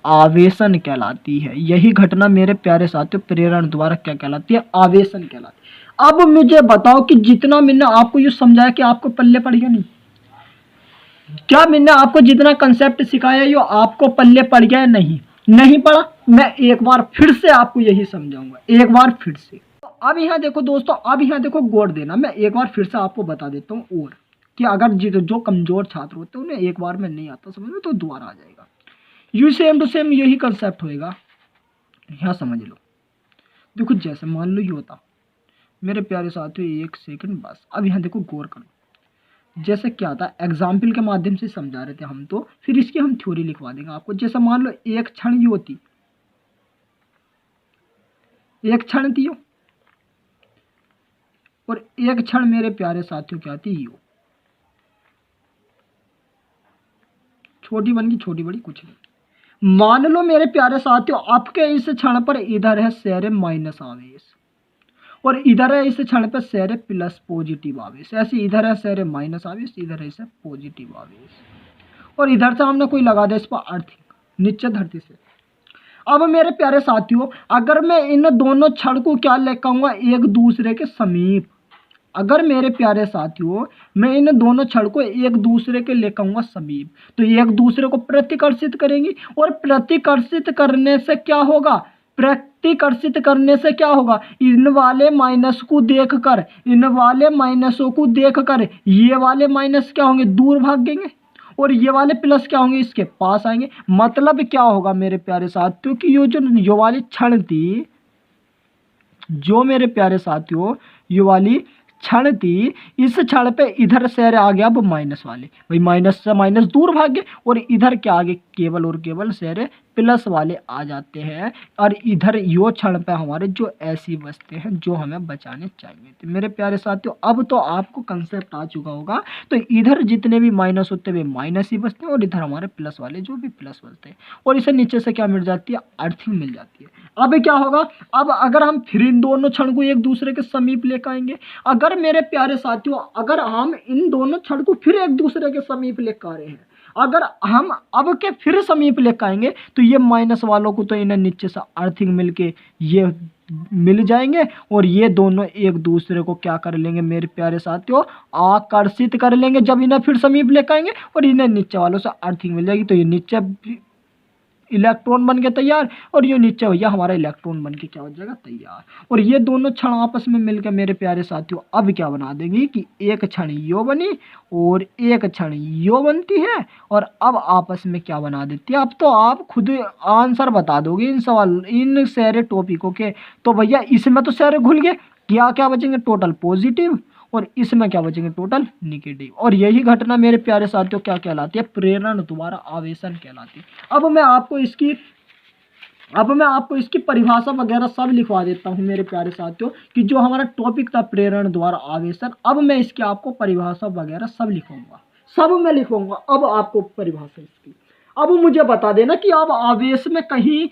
आवेशन कहलाती है। यही घटना मेरे प्यारे साथियों प्रेरण द्वारा क्या कहलाती है, आवेशन कहलाती है। अब मुझे बताओ कि जितना मैंने आपको ये समझाया कि आपको पल्ले पड़ गया नहीं, क्या मैंने आपको जितना कंसेप्ट सिखाया ये आपको पल्ले पड़ गया नहीं, नहीं पड़ा। मैं एक बार फिर से आपको यही समझाऊंगा, एक बार फिर से। तो अब यहाँ देखो दोस्तों, अब यहाँ देखो गौर देना, मैं एक बार फिर से आपको बता देता हूँ, और कि अगर जो कमजोर छात्र होते हैं उन्हें एक बार में नहीं आता समझ में तो दोबारा आ जाएगा। यू सेम टू सेम यही कंसेप्ट होएगा, यहाँ समझ लो। देखो जैसे मान लो ये होता, मेरे प्यारे साथियों एक सेकंड बस, अब यहाँ देखो गौर करो। जैसे क्या था, एग्जाम्पल के माध्यम से समझा रहे थे हम, तो फिर इसकी हम थ्योरी लिखवा देंगे आपको। जैसे मान लो एक क्षण ये होती, एक क्षण थी यो, और एक क्षण मेरे प्यारे साथियों क्या थी यो, छोटी बन की छोटी बड़ी कुछ नहीं। मान लो मेरे प्यारे साथियों आपके इस क्षण पर इधर है शेर माइनस आवेश, और इधर है इस क्षण पर शेर प्लस पॉजिटिव आवेश। ऐसे इधर है शेर माइनस आवेश, इधर है इसे पॉजिटिव आवेश, और इधर से हमने कोई लगा दिया इस पर अर्थिंग नीचे धरती से। अब मेरे प्यारे साथियों अगर मैं इन दोनों क्षण को क्या लेकर आऊंगा, एक दूसरे के समीप, अगर मेरे प्यारे साथियों मैं इन दोनों क्षण को एक दूसरे के लेकर आऊंगा समीप, तो ये एक दूसरे को प्रतिकर्षित करेंगी, और प्रतिकर्षित करने से क्या होगा, प्रतिकर्षित करने से क्या होगा, इन वाले माइनस को देखकर, इन वाले माइनसों को देखकर ये वाले माइनस क्या होंगे, दूर भागेंगे, और ये वाले प्लस क्या होंगे, इसके पास आएंगे। मतलब क्या होगा मेरे प्यारे साथियों कि ये वाली क्षण थी, जो मेरे प्यारे साथियों ये वाली क्षण थी, इस क्षण पे इधर शेर आ गया अब माइनस वाले, भाई माइनस से माइनस दूर भाग गए, और इधर क्या आ गए, केवल और केवल शेर प्लस वाले आ जाते हैं। और इधर यो क्षण पे हमारे जो ऐसी बचते हैं जो हमें बचाने चाहिए थे। मेरे प्यारे साथियों अब तो आपको कंसेप्ट आ चुका होगा, तो इधर जितने भी माइनस होते हैं वे माइनस ही बचते हैं, और इधर हमारे प्लस वाले जो भी प्लस बचते हैं, और इसे नीचे से क्या मिल जाती है, अर्थिंग मिल जाती है। अब क्या होगा, अब अगर हम फिर इन दोनों क्षण को एक दूसरे के समीप लेकर आएंगे, अगर मेरे प्यारे साथियों अगर हम इन दोनों क्षण को फिर एक दूसरे के समीप लेकर आ रहे हैं, अगर हम अब के फिर समीप लेकर आएंगे, तो ये माइनस वालों को तो इन्हें नीचे से अर्थिंग मिलके ये मिल जाएंगे, और ये दोनों एक दूसरे को क्या कर लेंगे मेरे प्यारे साथियों, आकर्षित कर लेंगे। जब इन्हें फिर समीप लेकर आएंगे और इन्हें नीचे वालों से अर्थिंग मिल जाएगी, तो ये नीचे इलेक्ट्रॉन बन के तैयार, और ये नीचे भैया हमारा इलेक्ट्रॉन बन के क्या हो जाएगा, तैयार। और ये दोनों क्षण आपस में मिलकर मेरे प्यारे साथियों अब क्या बना देंगी कि एक क्षण यो बनी और एक क्षण यो बनती है, और अब आपस में क्या बना देती है। अब तो आप खुद आंसर बता दोगे इन सवाल, इन सारे टॉपिकों के। तो भैया इसमें तो सारे घुल गए, क्या क्या बचेंगे, टोटल पॉजिटिव, और इसमें क्या बचेंगे, टोटल निगेटिव। और यही घटना मेरे प्यारे साथियों क्या कहलाती है, प्रेरण द्वारा आवेशन कहलाती है। अब मैं आपको इसकी परिभाषा वगैरह सब लिखवा देता हूँ मेरे प्यारे साथियों, कि जो हमारा टॉपिक था प्रेरण द्वारा आवेशन, अब मैं इसकी आपको परिभाषा वगैरह सब लिखूंगा, सब मैं लिखूंगा अब आपको परिभाषा इसकी। अब मुझे बता देना कि आप आवेश में कहीं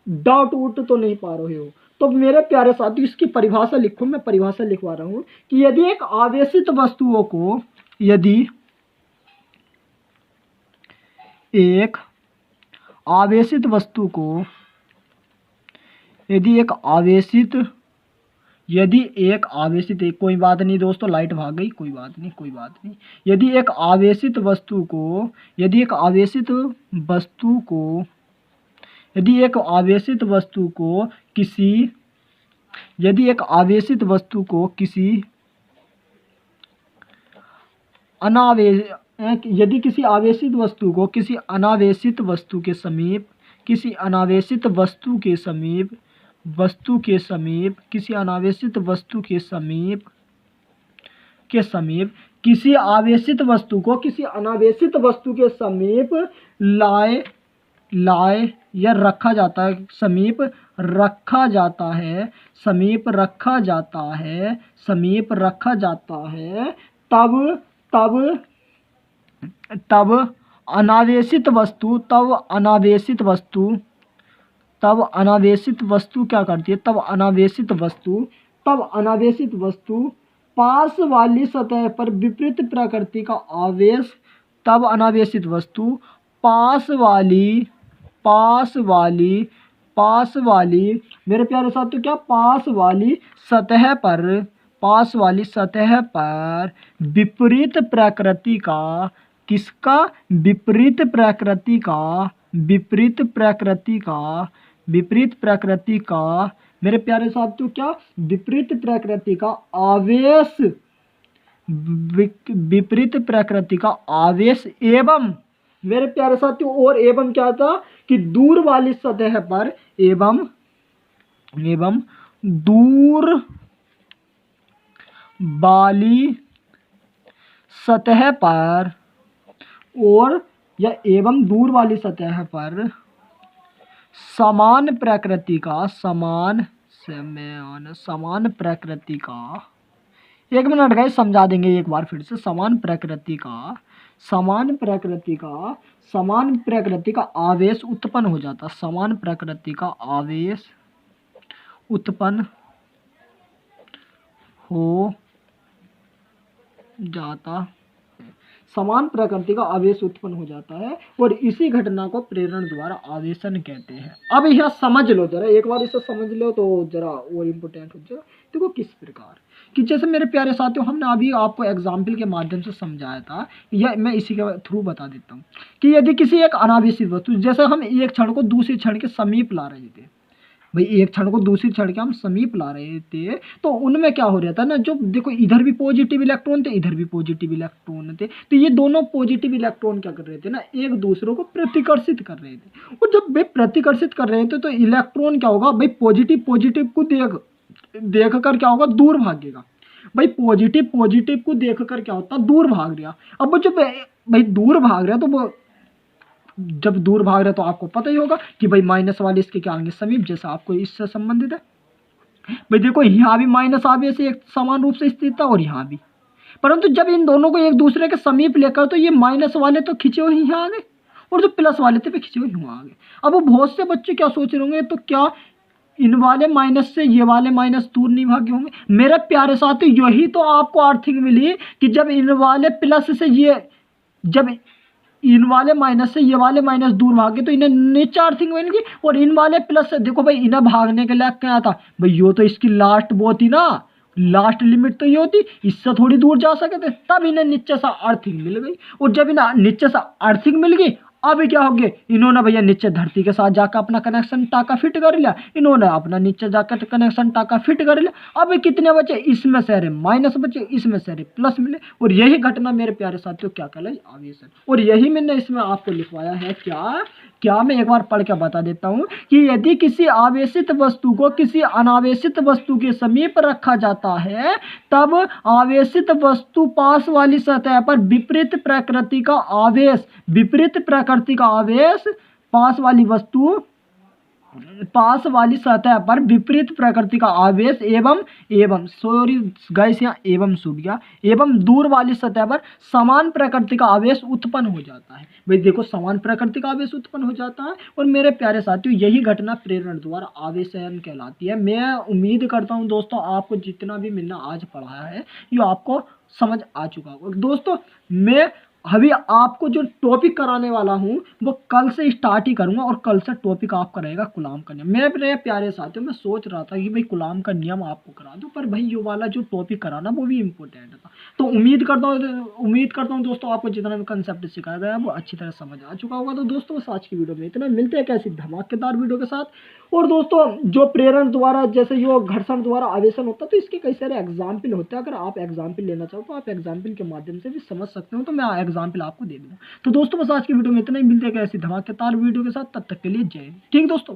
डाउट उट तो नहीं पा रहे हो। तो मेरे प्यारे साथियों इसकी परिभाषा लिखो, मैं परिभाषा लिखवा रहा हूं कि यदि एक आवेशित वस्तुओं को, यदि एक आवेशित वस्तु को, यदि एक आवेशित, कोई बात नहीं दोस्तों, लाइट भाग गई, कोई बात नहीं, कोई बात नहीं। यदि एक आवेशित वस्तु को, यदि एक आवेशित वस्तु को, यदि एक आवेशित वस्तु को किसी, यदि एक आवेशित वस्तु को किसी अनावेश, यदि किसी आवेशित वस्तु को किसी अनावेशित वस्तु के समीप, किसी अनावेशित वस्तु के समीप, वस्तु के समीप, किसी अनावेशित वस्तु के समीप, के समीप, किसी आवेशित वस्तु को किसी अनावेशित वस्तु के समीप लाए या रखा जाता है, समीप रखा जाता है, समीप रखा जाता है, समीप रखा जाता है, तब अनावेशित वस्तु, तब अनावेशित वस्तु क्या करती है, तब अनावेशित वस्तु पास वाली सतह पर विपरीत प्रकृति का आवेश, तब अनावेशित वस्तु पास वाली मेरे प्यारे साथियों क्या, पास वाली सतह पर विपरीत प्रकृति का, किसका, विपरीत प्रकृति का मेरे प्यारे साथियों क्या, विपरीत प्रकृति का आवेश, विपरीत प्रकृति का आवेश, एवं मेरे प्यारे साथियों, और एवं क्या था कि दूर वाली सतह पर, एवं दूर वाली सतह पर, और या एवं दूर वाली सतह पर समान प्रकृति का, समान प्रकृति का, एक मिनट गाइस समझा देंगे एक बार फिर से, समान प्रकृति का आवेश उत्पन्न हो जाता, समान प्रकृति का आवेश उत्पन्न हो जाता, समान प्रकृति का आवेश उत्पन्न हो जाता है, और इसी घटना को प्रेरण द्वारा आवेशन कहते हैं। अब यह समझ लो जरा, एक बार इसे समझ लो तो जरा और इम्पोर्टेंट हो जाएगा। देखो किस प्रकार कि जैसे मेरे प्यारे साथियों हमने अभी आपको एग्जाम्पल के माध्यम से समझाया था, यह मैं इसी के थ्रू बता देता हूँ कि यदि किसी एक अनावेशित वस्तु, जैसे हम एक क्षण को दूसरे क्षण के समीप ला रहे थे, भाई एक क्षण को दूसरी क्षण के हम समीप ला रहे थे, तो उनमें क्या हो रहा था ना, जो देखो इधर भी पॉजिटिव इलेक्ट्रॉन थे, इधर भी पॉजिटिव इलेक्ट्रॉन थे, तो ये दोनों पॉजिटिव इलेक्ट्रॉन क्या कर रहे थे ना, एक दूसरे को प्रतिकर्षित कर रहे थे। और जब वे प्रतिकर्षित कर रहे थे तो इलेक्ट्रॉन क्या होगा भाई, पॉजिटिव को देख कर क्या होगा, दूर भागेगा। भाई पॉजिटिव को देख कर क्या होता, दूर भाग रहा। अब जब भाई दूर भाग रहा तो वो, जब दूर भाग रहे तो आपको पता ही होगा कि भाई माइनस वाले इसके क्या आएंगे, समीप, जैसा आपको इससे संबंधित है। भाई देखो यहाँ भी माइनस आवेश एक समान रूप से स्थित था और यहाँ भी, परंतु जब इन दोनों को एक दूसरे के समीप लेकर तो ये माइनस वाले तो खिंचे हुए यहाँ आ गए और जो प्लस वाले थे वे खिंचे हुए यहाँ आ गए। अब बहुत से बच्चे क्या सोच रहे होंगे, तो क्या इन वाले माइनस से ये वाले माइनस दूर नहीं भागे होंगे? मेरे प्यारे साथी यही तो आपको अर्थिंग मिली कि जब इन वाले प्लस से ये, जब इन वाले माइनस से ये वाले माइनस दूर भागे तो इन्हें नीचे अर्थिंग मिल गई, और इन वाले प्लस से देखो भाई इन्हें भागने के लिए क्या था भाई, यो तो इसकी लास्ट वो थी ना, लास्ट लिमिट तो ये होती, इससे थोड़ी दूर जा सके थे, तब इन्हें नीचे से अर्थिंग मिल गई। और जब इन्हें नीचे से अर्थिंग मिल गई, अभी क्या हो गया, इन्होंने भैया नीचे धरती के साथ जाकर अपना कनेक्शन टाका फिट कर लिया, इन्होंने अपना नीचे जाकर कनेक्शन टाका फिट कर लिया। अभी कितने बचे, इसमें सारे माइनस बचे, इसमें सारे प्लस मिले। और यही घटना मेरे प्यारे साथियों क्या कहलाई, आवेशन। और यही मैंने इसमें आपको लिखवाया है क्या क्या मैं एक बार पढ़ के बता देता हूं कि यदि किसी आवेशित वस्तु को किसी अनावेशित वस्तु के समीप रखा जाता है, तब आवेशित वस्तु पास वाली सतह पर विपरीत प्रकृति का आवेश पास वाली सतह पर विपरीत प्रकृति का आवेश एवं सॉरी गाइस, यहाँ एवं छूट गया, एवं दूर वाली सतह पर समान प्रकृति का आवेश उत्पन्न हो जाता है। भाई देखो, समान प्रकृति का आवेश उत्पन्न हो जाता है। और मेरे प्यारे साथियों, यही घटना प्रेरण द्वारा आवेशन कहलाती है। मैं उम्मीद करता हूँ दोस्तों, आपको जितना भी मैंने आज पढ़ाया है ये आपको समझ आ चुका होगा। दोस्तों, मैं अभी आपको जो टॉपिक कराने वाला हूँ वो कल से स्टार्ट ही करूँगा, और कल से टॉपिक आपका रहेगा गुलाम का नियम। मेरे प्यारे साथियों, मैं सोच रहा था कि भाई गुलाम का नियम आपको करा दूँ, पर भाई ये वाला जो टॉपिक कराना वो भी इम्पोर्टेंट था। तो उम्मीद करता हूँ दोस्तों, आपको जितना भी कंसेप्ट सिखाया गया वो अच्छी तरह समझ आ चुका होगा। तो दोस्तों, बस आज की वीडियो में इतना, मिलते हैं कैसी धमाकेदार वीडियो के साथ। और दोस्तों, जो प्रेरण द्वारा, जैसे जो घर्षण द्वारा आवेशन होता है, तो इसके कई सारे एग्जाम्पल होते हैं। अगर आप एग्जाम्पल लेना चाहो तो आप एग्जाम्पल के माध्यम से भी समझ सकते हो, तो मैं एग्जाम्पल आपको दे दूंगा। तो दोस्तों, बस आज की वीडियो में इतना ही, मिलते हैं ऐसी धमाकेदार वीडियो के साथ। तब तक के लिए जय हिंद। ठीक दोस्तों।